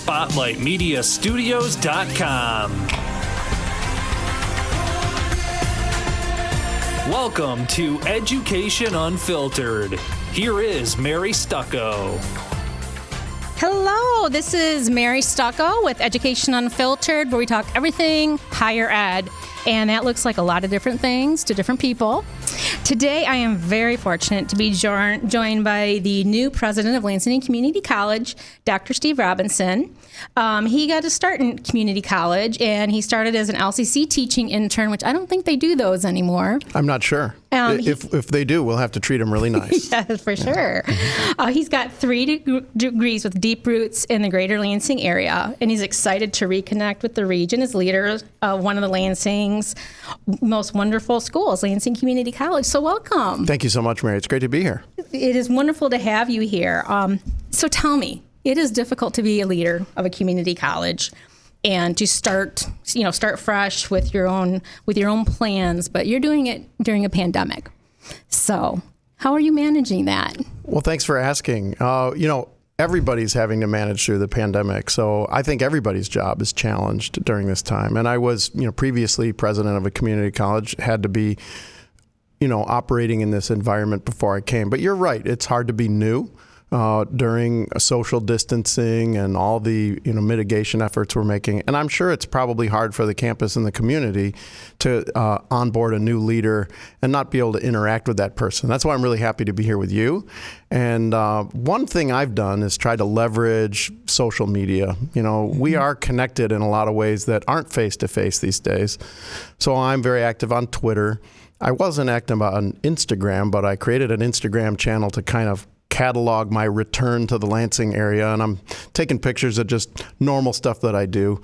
SpotlightMediaStudios.com. Welcome to Education Unfiltered. Here is Mary Stucko. Hello, this is Mary Stucko with Education Unfiltered, where we talk everything higher ed. And that looks like a lot of different things to different people. Today, I am very fortunate to be joined by the new president of Lansing Community College, Dr. Steve Robinson. He got to start in community college, and he started as an LCC teaching intern, which I don't think they do those anymore. I'm not sure. If they do, we'll have to treat him really nice. Yes, for sure. He's got 3 degrees with deep roots in the Greater Lansing area, and he's excited to reconnect with the region as leader of one of the Lansing's most wonderful schools, Lansing Community College. So welcome. Thank you so much, Mary. It's great to be here. It is wonderful to have you here. So tell me, it is difficult to be a leader of a community college and to start fresh with your own plans, but you're doing it during a pandemic. So how are you managing that? Well, thanks for asking. Everybody's having to manage through the pandemic. So I think everybody's job is challenged during this time. And I was, previously president of a community college, had to be, operating in this environment before I came. But you're right. It's hard to be new. During social distancing and all the mitigation efforts we're making. And I'm sure it's probably hard for the campus and the community to onboard a new leader and not be able to interact with that person. That's why I'm really happy to be here with you. And one thing I've done is try to leverage social media. We are connected in a lot of ways that aren't face-to-face these days. So I'm very active on Twitter. I wasn't active on Instagram, but I created an Instagram channel to kind of catalog my return to the Lansing area, and I'm taking pictures of just normal stuff that I do,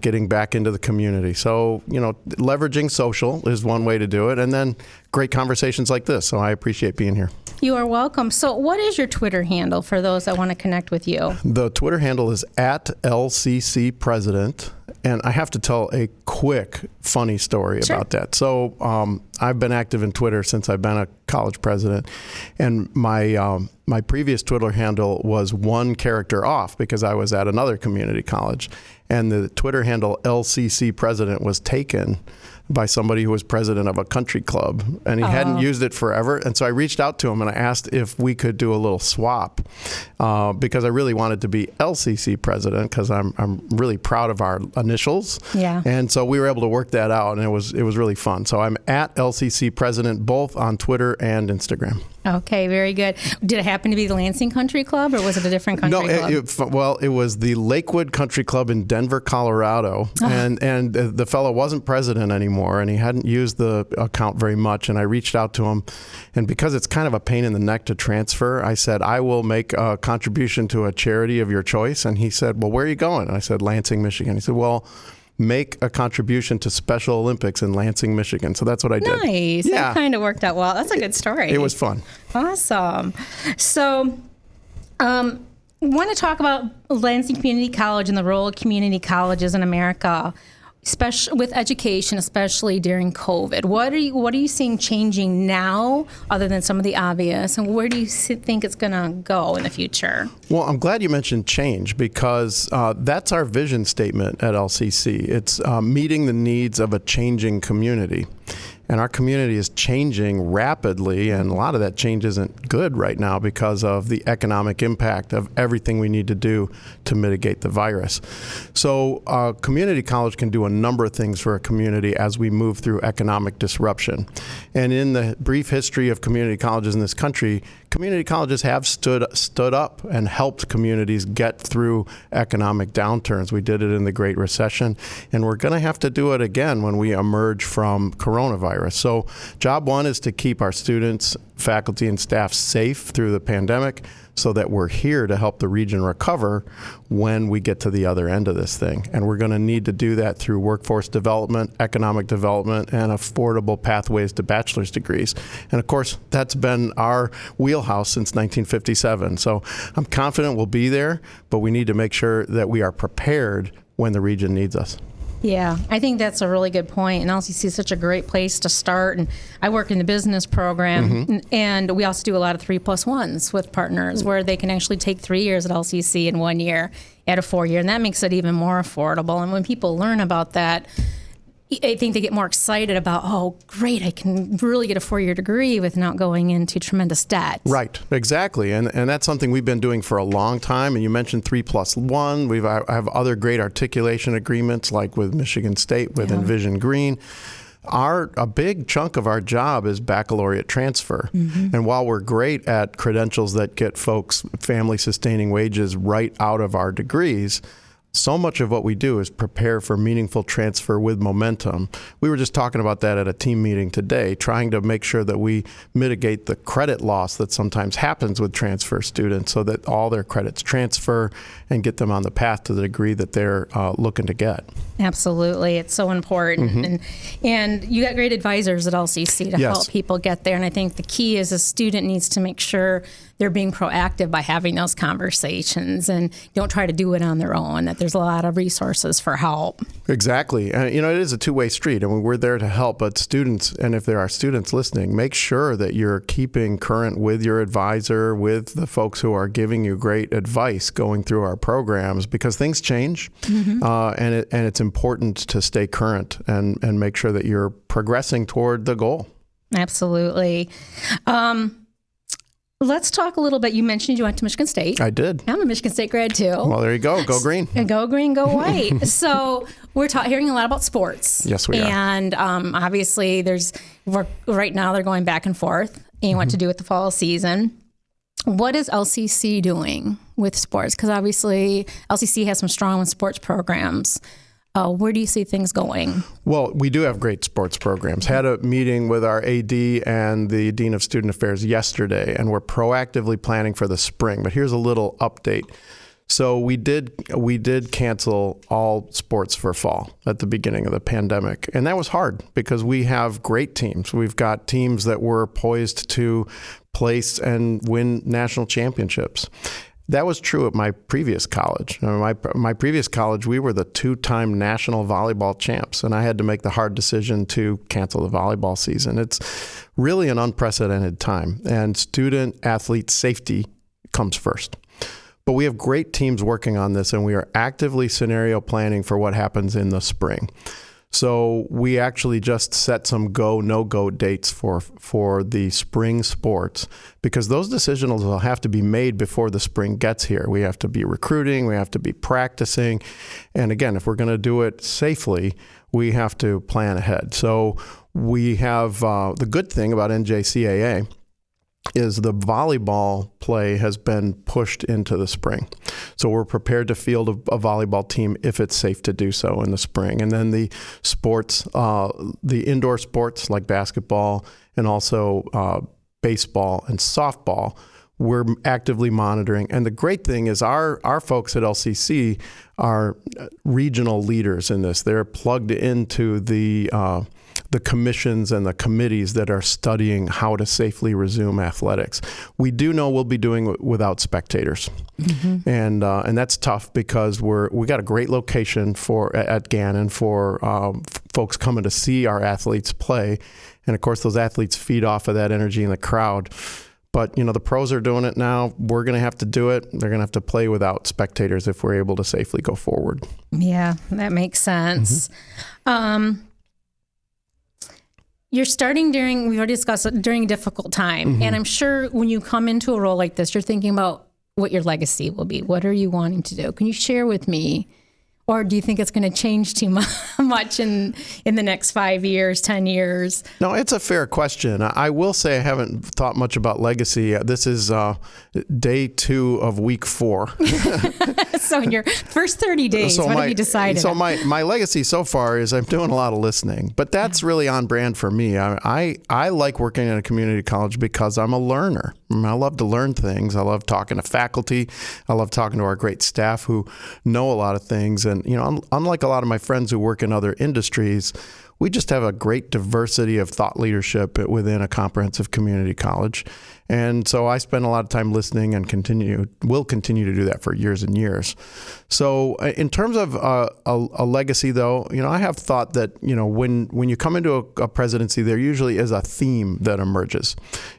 getting back into the community. So, leveraging social is one way to do it, and then great conversations like this. So I appreciate being here. You are welcome. So what is your Twitter handle for those that want to connect with you? The Twitter handle is @LCCPresident. And I have to tell a quick, funny story about that. So I've been active in Twitter since I've been a college president. And my previous Twitter handle was one character off because I was at another community college. And the Twitter handle LCC President was taken by somebody who was president of a country club, and he hadn't used it forever. And so I reached out to him and I asked if we could do a little swap because I really wanted to be LCC President because I'm really proud of our initials. Yeah. And so we were able to work that out, and it was really fun. So I'm at LCC President both on Twitter and Instagram. Okay, very good. Did it happen to be the Lansing Country Club, or was it a different country club? It was the Lakewood Country Club in Denver, Colorado, and the fellow wasn't president anymore, and he hadn't used the account very much, and I reached out to him, and because it's kind of a pain in the neck to transfer, I said, I will make a contribution to a charity of your choice, and he said, well, where are you going? And I said, Lansing, Michigan. He said, well, make a contribution to Special Olympics in Lansing, Michigan. So that's what I did. Nice. Yeah. That kind of worked out well. That's a good story. It was fun. Awesome. So want to talk about Lansing Community College and the role of community colleges in America, especially with education, especially during COVID. What are you seeing changing now, other than some of the obvious, and where do you think it's going to go in the future? Well, I'm glad you mentioned change because that's our vision statement at LCC. It's meeting the needs of a changing community. And our community is changing rapidly, and a lot of that change isn't good right now because of the economic impact of everything we need to do to mitigate the virus. So community college can do a number of things for a community as we move through economic disruption. And in the brief history of community colleges in this country, community colleges have stood up and helped communities get through economic downturns. We did it in the Great Recession, and we're going to have to do it again when we emerge from coronavirus. So job one is to keep our students, faculty, and staff safe through the pandemic so that we're here to help the region recover when we get to the other end of this thing. And we're going to need to do that through workforce development, economic development, and affordable pathways to bachelor's degrees. And of course, that's been our wheelhouse since 1957. So I'm confident we'll be there, but we need to make sure that we are prepared when the region needs us. Yeah, I think that's a really good point. And LCC is such a great place to start. And I work in the business program, and we also do a lot of 3+1s with partners where they can actually take 3 years at LCC in 1 year at a 4-year. And that makes it even more affordable. And when people learn about that, I think they get more excited about, oh, great, I can really get a 4-year degree without going into tremendous debt. Right, exactly. And that's something we've been doing for a long time. And you mentioned 3+1. I have other great articulation agreements like with Michigan State, with Envision Green. A big chunk of our job is baccalaureate transfer. And while we're great at credentials that get folks family-sustaining wages right out of our degrees, so much of what we do is prepare for meaningful transfer with momentum. We were just talking about that at a team meeting today, trying to make sure that we mitigate the credit loss that sometimes happens with transfer students so that all their credits transfer and get them on the path to the degree that they're looking to get. Absolutely. It's so important. And you got great advisors at LCC to help people get there. And I think the key is a student needs to make sure they're being proactive by having those conversations and don't try to do it on their own, that there's a lot of resources for help. Exactly. And, it is a two-way street. I mean, we're there to help, but students, and if there are students listening, make sure that you're keeping current with your advisor, with the folks who are giving you great advice going through our programs, because things change, and it's important to stay current and make sure that you're progressing toward the goal. Absolutely. Let's talk a little bit. You mentioned you went to Michigan State. I did. I'm a Michigan State grad too. Well, there you go. Go green. Go green, go white. So we're hearing a lot about sports. Yes, we are. And obviously right now they're going back and forth and what to do with the fall season. What is LCC doing with sports? Because obviously LCC has some strong sports programs. Where do you see things going? Well, we do have great sports programs. Had a meeting with our AD and the Dean of Student Affairs yesterday, and we're proactively planning for the spring. But here's a little update. So we did cancel all sports for fall at the beginning of the pandemic. And that was hard because we have great teams. We've got teams that were poised to place and win national championships. That was true at my previous college. My previous college, we were the 2-time national volleyball champs, and I had to make the hard decision to cancel the volleyball season. It's really an unprecedented time, and student-athlete safety comes first. But we have great teams working on this, and we are actively scenario planning for what happens in the spring. So we actually just set some go, no-go dates for the spring sports because those decisions will have to be made before the spring gets here. We have to be recruiting, we have to be practicing. And again, if we're going to do it safely, we have to plan ahead. So we have the good thing about NJCAA is the volleyball play has been pushed into the spring. So we're prepared to field a volleyball team if it's safe to do so in the spring. And then the sports, the indoor sports like basketball and also baseball and softball, we're actively monitoring. And the great thing is our folks at LCC are regional leaders in this. They're plugged into the commissions and the committees that are studying how to safely resume athletics. We do know we'll be doing it without spectators, and that's tough because we got a great location at Gannon for folks coming to see our athletes play, and of course those athletes feed off of that energy in the crowd. But the pros are doing it now. We're going to have to do it. They're going to have to play without spectators if we're able to safely go forward. Yeah, that makes sense. You're starting we've already discussed it, during a difficult time. And I'm sure when you come into a role like this, you're thinking about what your legacy will be. What are you wanting to do? Can you share with me? Or do you think it's going to change too much in the next 5 years, 10 years? No, it's a fair question. I will say I haven't thought much about legacy. This is day 2 of week 4. So in your first 30 days, what have you decided? So my legacy so far is I'm doing a lot of listening. But that's really on brand for me. I like working at a community college because I'm a learner. I love to learn things. I love talking to faculty. I love talking to our great staff who know a lot of things. And, unlike a lot of my friends who work in other industries, we just have a great diversity of thought leadership within a comprehensive community college. And so I spend a lot of time listening and will continue to do that for years and years. So in terms of a legacy, though, I have thought that, when you come into a presidency, there usually is a theme that emerges.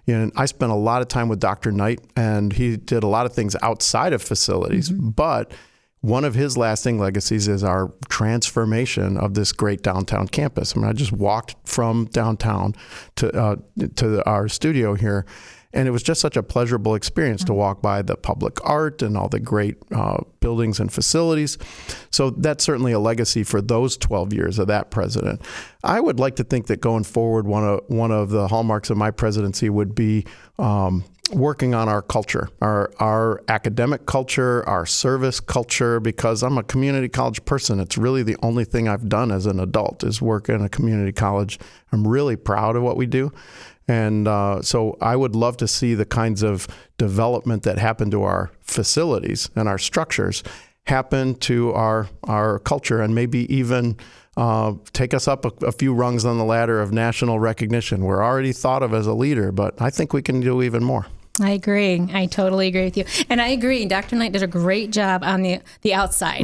I spent a lot of time with Dr. Knight, and he did a lot of things outside of facilities, but one of his lasting legacies is our transformation of this great downtown campus. I mean, I just walked from downtown to our studio here, and it was just such a pleasurable experience to walk by the public art and all the great buildings and facilities. So that's certainly a legacy for those 12 years of that president. I would like to think that going forward, one of the hallmarks of my presidency would be working on our culture, our academic culture, our service culture, because I'm a community college person. It's really the only thing I've done as an adult is work in a community college. I'm really proud of what we do. And so I would love to see the kinds of development that happen to our facilities and our structures happen to our culture, and maybe even take us up a few rungs on the ladder of national recognition. We're already thought of as a leader, but I think we can do even more. I agree. I totally agree with you. And I agree. Dr. Knight did a great job on the outside.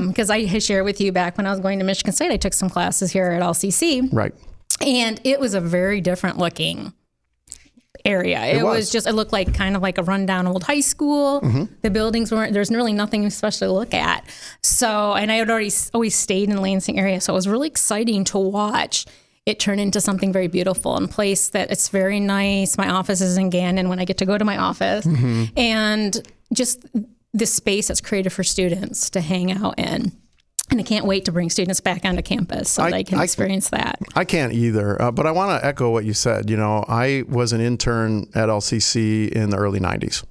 Because I shared with you back when I was going to Michigan State, I took some classes here at LCC. Right. And it was a very different looking area. It looked like kind of like a rundown old high school. The buildings there's really nothing special to look at. So, and I had always stayed in the Lansing area. So it was really exciting to watch it turn into something very beautiful and place that it's very nice. My office is in Gannon when I get to go to my office, and just the space that's created for students to hang out in. And I can't wait to bring students back onto campus so they can experience that. I can't either, but I want to echo what you said. I was an intern at LCC in the early 90s.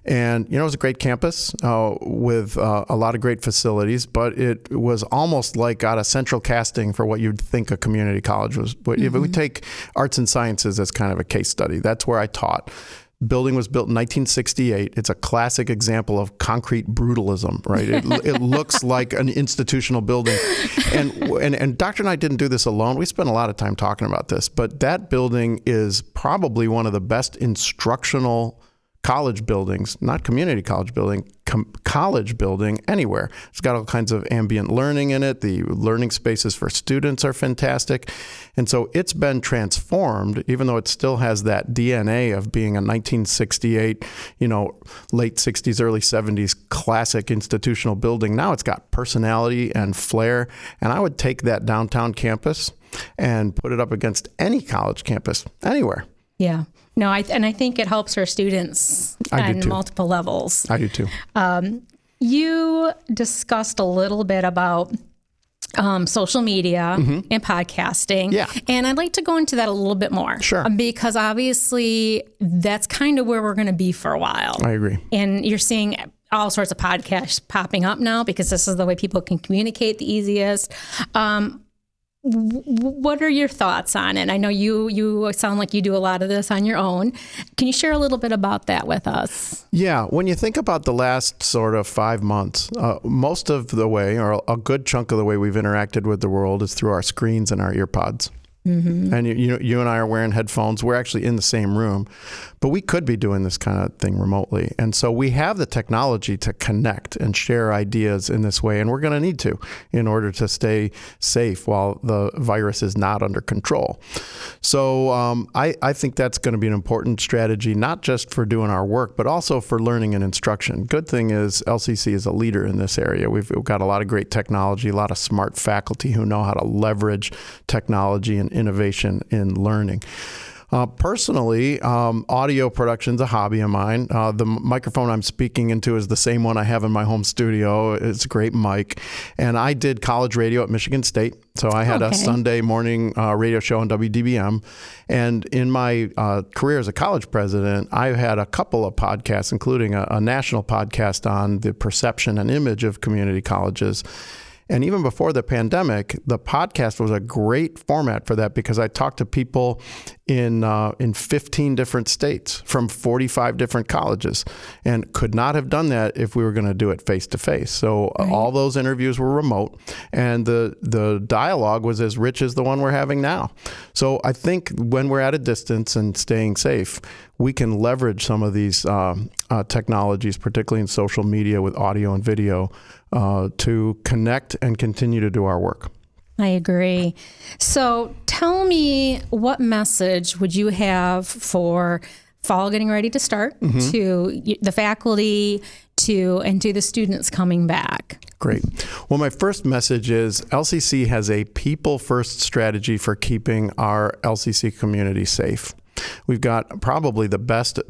And, it was a great campus with a lot of great facilities, but it was almost like got a central casting for what you'd think a community college was. But if we take arts and sciences as kind of a case study, that's where I taught. Building was built in 1968. It's a classic example of concrete brutalism, right? It looks like an institutional building. And Dr. Knight didn't do this alone. We spent a lot of time talking about this, but that building is probably one of the best instructional college buildings, not community college building, college building anywhere. It's got all kinds of ambient learning in it. The learning spaces for students are fantastic. And so it's been transformed, even though it still has that DNA of being a 1968, late 60s, early 70s classic institutional building. Now it's got personality and flair. And I would take that downtown campus and put it up against any college campus anywhere. Yeah. No, I think it helps our students on multiple levels. I do too. You discussed a little bit about social media and podcasting. Yeah. And I'd like to go into that a little bit more. Sure. Because obviously that's kind of where we're going to be for a while. I agree. And you're seeing all sorts of podcasts popping up now because this is the way people can communicate the easiest. What are your thoughts on it? I know you sound like you do a lot of this on your own. Can you share a little bit about that with us? Yeah. When you think about the last sort of 5 months, most of the way, or a good chunk of the way we've interacted with the world is through our screens and our earpods. And you and I are wearing headphones. We're actually in the same room, but we could be doing this kind of thing remotely. And so we have the technology to connect and share ideas in this way, and we're going to need to in order to stay safe while the virus is not under control. So I think that's going to be an important strategy, not just for doing our work, but also for learning and instruction. Good thing is LCC is a leader in this area. We've got a lot of great technology, a lot of smart faculty who know how to leverage technology and innovation in learning. Personally, audio production is a hobby of mine. The microphone I'm speaking into is the same one I have in my home studio. It's a great mic. And I did college radio at Michigan State. So I had a Sunday morning radio show on WDBM. And in my career as a college president, I've had a couple of podcasts, including a national podcast on the perception and image of community colleges. And even before the pandemic, the podcast was a great format for that because I talked to people in 15 different states from 45 different colleges, and could not have done that if we were going to do it face to face. So all those interviews were remote, and the dialogue was as rich as the one we're having now. So I think when we're at a distance and staying safe, we can leverage some of these technologies, particularly in social media with audio and video, to connect and continue to do our work. I agree. So tell me, what message would you have for fall getting ready to start, to the faculty, and to the students coming back? Great. Well, my first message is LCC has a people-first strategy for keeping our LCC community safe. We've got probably the best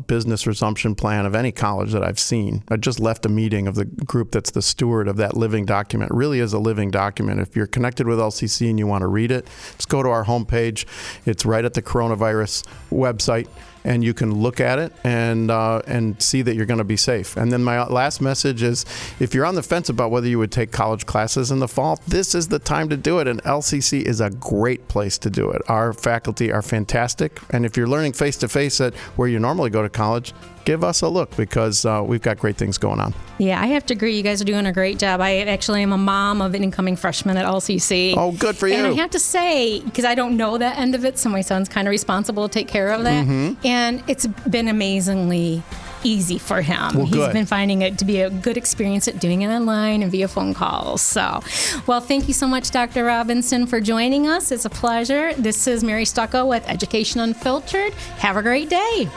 business resumption plan of any college that I've seen. I just left a meeting of the group that's the steward of that living document. It really is a living document. If you're connected with LCC and you want to read it, just go to our homepage. It's right at the coronavirus website, and you can look at it and see that you're going to be safe. And then my last message is, if you're on the fence about whether you would take college classes in the fall, this is the time to do it, and LCC is a great place to do it. Our faculty are fantastic, and if you're learning face-to-face at where you normally go to college, give us a look, because we've got great things going on. Yeah, I have to agree. You guys are doing a great job. I actually am a mom of an incoming freshman at LCC. Oh, good for you. And I have to say, because I don't know that end of it, so my son's kind of responsible to take care of that. And it's been amazingly easy for him. Well, He's been finding it to be a good experience at doing it online and via phone calls. So, well, thank you so much, Dr. Robinson, for joining us. It's a pleasure. This is Mary Stucko with Education Unfiltered. Have a great day.